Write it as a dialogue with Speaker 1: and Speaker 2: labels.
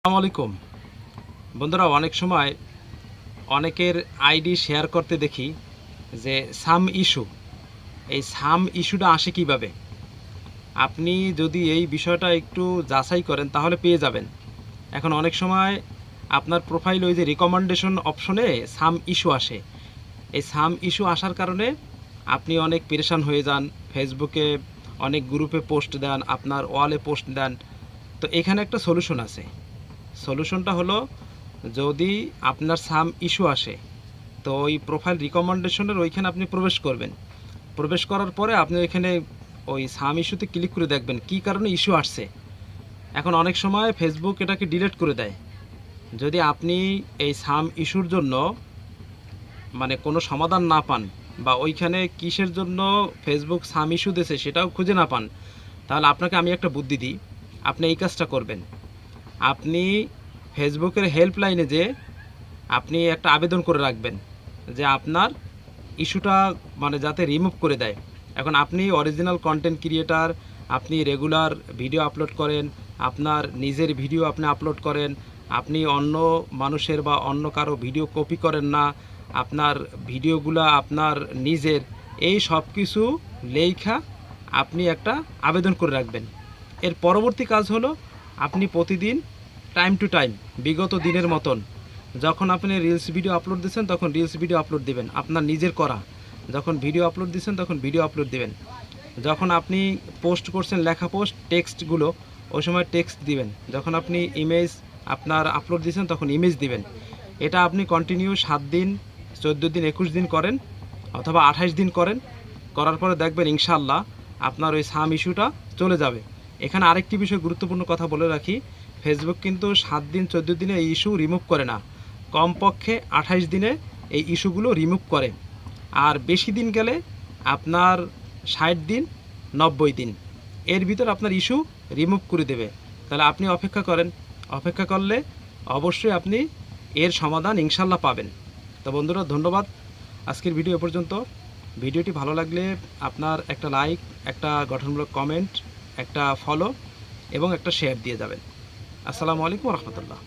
Speaker 1: আসসালামু আলাইকুম বন্ধুরা, অনেক সময় অনেকের আইডি শেয়ার করতে দেখি যে সাম ইস্যু। এই সাম ইস্যুটা আসে কিভাবে? আপনি যদি এই বিষয়টা একটু যাচাই করেন তাহলে পেয়ে যাবেন। এখন অনেক সময় আপনার প্রোফাইল ওই যে রিকমেন্ডেশন অপশনে সাম ইস্যু আসে। এই সাম ইস্যু আসার কারণে আপনি অনেক পেরেশান হয়ে যান। ফেসবুকে অনেক গ্রুপে পোস্ট দেন, আপনার ওয়ালে পোস্ট দেন। তো এখানে একটা সলিউশন আছে। সলিউশনটা হলো, যদি আপনার সাম ইস্যু আসে তো ওই প্রোফাইল রিকমেন্ডেশনের ওইখানে আপনি প্রবেশ করবেন। প্রবেশ করার পরে আপনি এখানে ওই সাম ইস্যুতে ক্লিক করে দেখবেন কী কারণে ইস্যু আসছে। এখন অনেক সময় ফেসবুক এটাকে ডিলিট করে দেয়। যদি আপনি এই সাম ইস্যুর জন্য কোনো সমাধান না পান, বা ওইখানে কিসের জন্য ফেসবুক সাম ইস্যু দিয়েছে সেটাও খুঁজে না পান, তাহলে আপনাকে আমি একটা বুদ্ধি দিই। আপনি এই কাজটা করবেন। আপনি ফেসবুকের হেল্পলাইনে যে আপনি একটা আবেদন করে রাখবেন যে আপনার ইস্যুটা যাতে রিমুভ করে দেয়। এখন আপনি অরিজিনাল কন্টেন্ট ক্রিয়েটার, আপনি রেগুলার ভিডিও আপলোড করেন, আপনার নিজের ভিডিও আপনি আপলোড করেন, আপনি অন্য মানুষের বা অন্য কারো ভিডিও কপি করেন না, আপনার ভিডিওগুলো আপনার নিজের, এই সব কিছু লেখা আপনি একটা আবেদন করে রাখবেন। এর পরবর্তী কাজ হলো, আপনি প্রতিদিন টাইম টু টাইম বিগত দিনের মতন যখন আপনি রিলস ভিডিও আপলোড দিচ্ছেন তখন রিলস ভিডিও আপলোড দিবেন আপনার নিজের করা। যখন ভিডিও আপলোড দিচ্ছেন তখন ভিডিও আপলোড দিবেন। যখন আপনি পোস্ট করছেন লেখা পোস্ট টেক্সটগুলো, ওই সময় টেক্সট দিবেন। যখন আপনি ইমেজ আপনার আপলোড দিচ্ছেন তখন ইমেজ দিবেন। এটা আপনি কন্টিনিউ 7 দিন, 14 দিন, 21 দিন করেন, অথবা 28 দিন করেন। করার পরে দেখবেন ইনশাআল্লাহ আপনার ওই সাম ইস্যুটা চলে যাবে। এখানে আরেকটি বিষয় গুরুত্বপূর্ণ কথা বলে রাখি, ফেসবুক কিন্তু 7 দিন 14 দিনে এই ইস্যু রিমুভ করে না, কমপক্ষে 28 দিনে এই ইস্যুগুলো রিমুভ করে। আর বেশি দিন গেলে আপনার 60 দিন, 90 দিন এর ভিতর আপনার ইস্যু রিমুভ করে দেবে। তাহলে আপনি অপেক্ষা করেন। অপেক্ষা করলে অবশ্যই আপনি এর সমাধান ইনশাল্লাহ পাবেন। তো বন্ধুরা, ধন্যবাদ। আজকের ভিডিও এ পর্যন্ত। ভিডিওটি ভালো লাগলে আপনার একটা লাইক, একটা গঠনমূলক কমেন্ট, একটা ফলো এবং একটা শেয়ার দিয়ে যাবেন। আসসালামু আলাইকুম রহমতুল্লাহ।